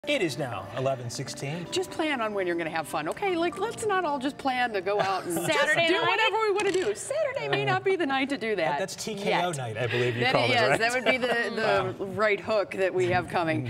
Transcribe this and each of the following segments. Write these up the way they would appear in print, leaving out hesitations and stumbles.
It is now 11:16. Just plan on when you're going to have fun, okay? Like, let's not all just plan to go out and Saturday do night? whatever we want to do. Saturday may not be the night to do that. That's TKO night, I believe you call it, yes, right? that would be the right hook that we have coming.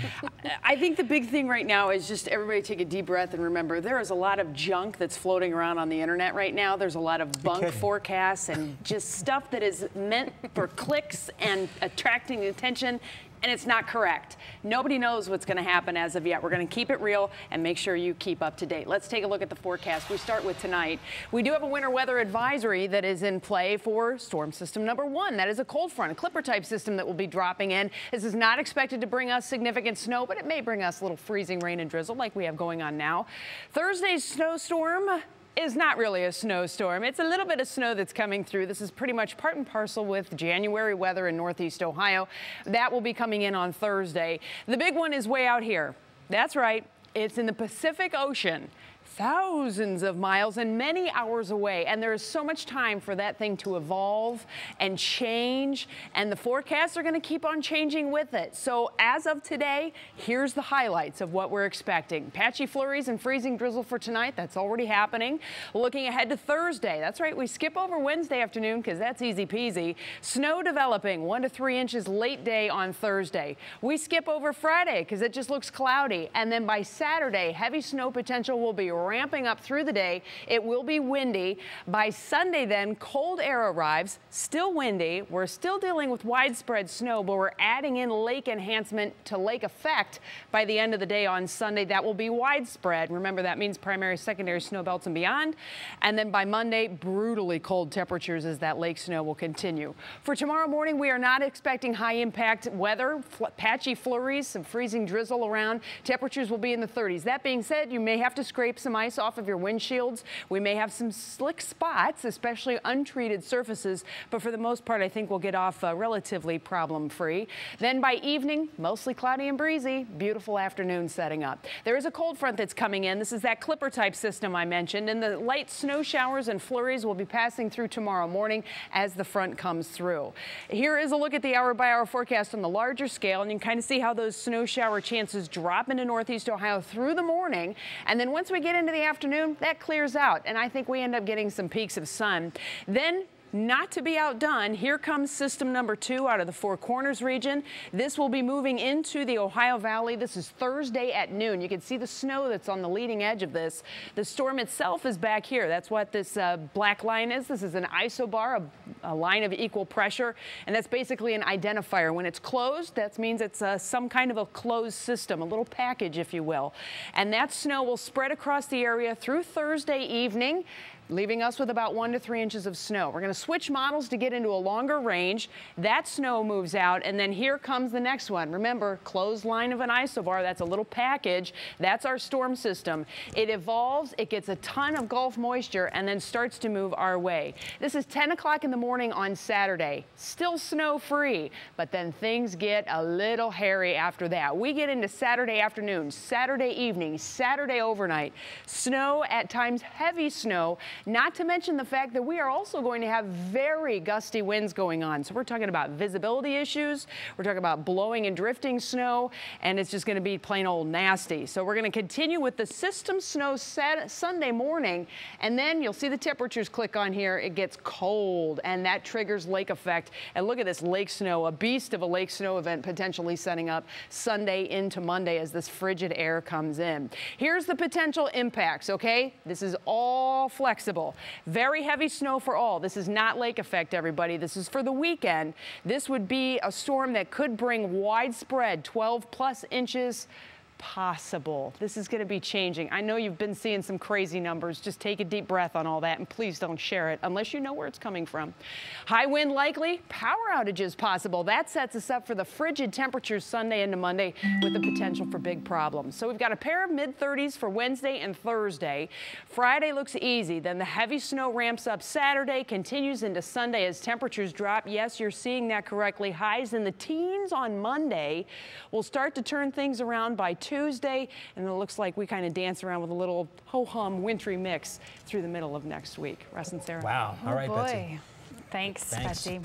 I think the big thing right now is just everybody take a deep breath and remember there is a lot of junk that's floating around on the internet right now. There's a lot of bunk forecasts and just stuff that is meant for clicks and attracting attention. And it's not correct. Nobody knows what's going to happen as of yet. We're going to keep it real and make sure you keep up to date. Let's take a look at the forecast. We start with tonight. We do have a winter weather advisory that is in play for storm system number 1. That is a cold front, a clipper type system that will be dropping in. This is not expected to bring us significant snow, but it may bring us a little freezing rain and drizzle like we have going on now. Thursday's snowstorm is not really a snowstorm. It's a little bit of snow that's coming through. This is pretty much part and parcel with January weather in Northeast Ohio. That will be coming in on Thursday. The big one is way out here. That's right. It's in the Pacific Ocean. Thousands of miles and many hours away, and there is so much time for that thing to evolve and change, and the forecasts are going to keep on changing with it. So as of today, here's the highlights of what we're expecting. Patchy flurries and freezing drizzle for tonight. That's already happening. Looking ahead to Thursday. That's right. We skip over Wednesday afternoon because that's easy peasy. Snow developing 1 to 3 inches late day on Thursday. We skip over Friday because it just looks cloudy, and then by Saturday, heavy snow potential will be ramping up through the day. It will be windy. By Sunday then, cold air arrives, still windy. We're still dealing with widespread snow, but we're adding in lake enhancement to lake effect by the end of the day on Sunday. That will be widespread. Remember, that means primary, secondary snow belts and beyond. And then by Monday, brutally cold temperatures as that lake snow will continue. For tomorrow morning, we are not expecting high impact weather, patchy flurries, some freezing drizzle around. Temperatures will be in the 30s. That being said, you may have to scrape some ice off of your windshields. We may have some slick spots, especially untreated surfaces, but for the most part, I think we'll get off relatively problem-free. Then by evening, mostly cloudy and breezy, beautiful afternoon setting up. There is a cold front that's coming in. This is that clipper type system I mentioned, and the light snow showers and flurries will be passing through tomorrow morning as the front comes through. Here is a look at the hour-by-hour forecast on the larger scale, and you can kind of see how those snow shower chances drop into Northeast Ohio through the morning, and then once we get into the afternoon, that clears out, and I think we end up getting some peaks of sun. Then, not to be outdone, here comes system number 2 out of the Four Corners region. This will be moving into the Ohio Valley. This is Thursday at noon. You can see the snow that's on the leading edge of this. The storm itself is back here. That's what this black line is. This is an isobar, a line of equal pressure, and that's basically an identifier. When it's closed, that means it's some kind of a closed system, a little package, if you will. And that snow will spread across the area through Thursday evening, leaving us with about 1 to 3 inches of snow. We're going to switch models to get into a longer range. That snow moves out, and then here comes the next one. Remember, closed line of an isobar, that's a little package. That's our storm system. It evolves, it gets a ton of Gulf moisture, and then starts to move our way. This is 10 o'clock in the morning on Saturday. Still snow-free, but then things get a little hairy after that. We get into Saturday afternoon, Saturday evening, Saturday overnight. Snow, at times heavy snow, not to mention the fact that we are also going to have very gusty winds going on. So we're talking about visibility issues. We're talking about blowing and drifting snow, and it's just going to be plain old nasty. So we're going to continue with the system snow Sunday morning, and then you'll see the temperatures click on here. It gets cold, and that triggers lake effect. And look at this lake snow, a beast of a lake snow event potentially setting up Sunday into Monday as this frigid air comes in. Here's the potential impacts, okay? This is all flexible. Very heavy snow for all. This is not lake effect, everybody. This is for the weekend. This would be a storm that could bring widespread 12+ inches possible. This is going to be changing. I know you've been seeing some crazy numbers. Just take a deep breath on all that, and please don't share it unless you know where it's coming from. High wind likely, power outages possible. That sets us up for the frigid temperatures Sunday into Monday with the potential for big problems. So we've got a pair of mid-30s for Wednesday and Thursday. Friday looks easy. Then the heavy snow ramps up Saturday, continues into Sunday as temperatures drop. Yes, you're seeing that correctly. Highs in the teens on Monday. We'll start to turn things around by Tuesday, and it looks like we kind of dance around with a little ho-hum wintry mix through the middle of next week. Russ and Sarah. Wow. All right, boy. Betsy. Thanks, Betsy.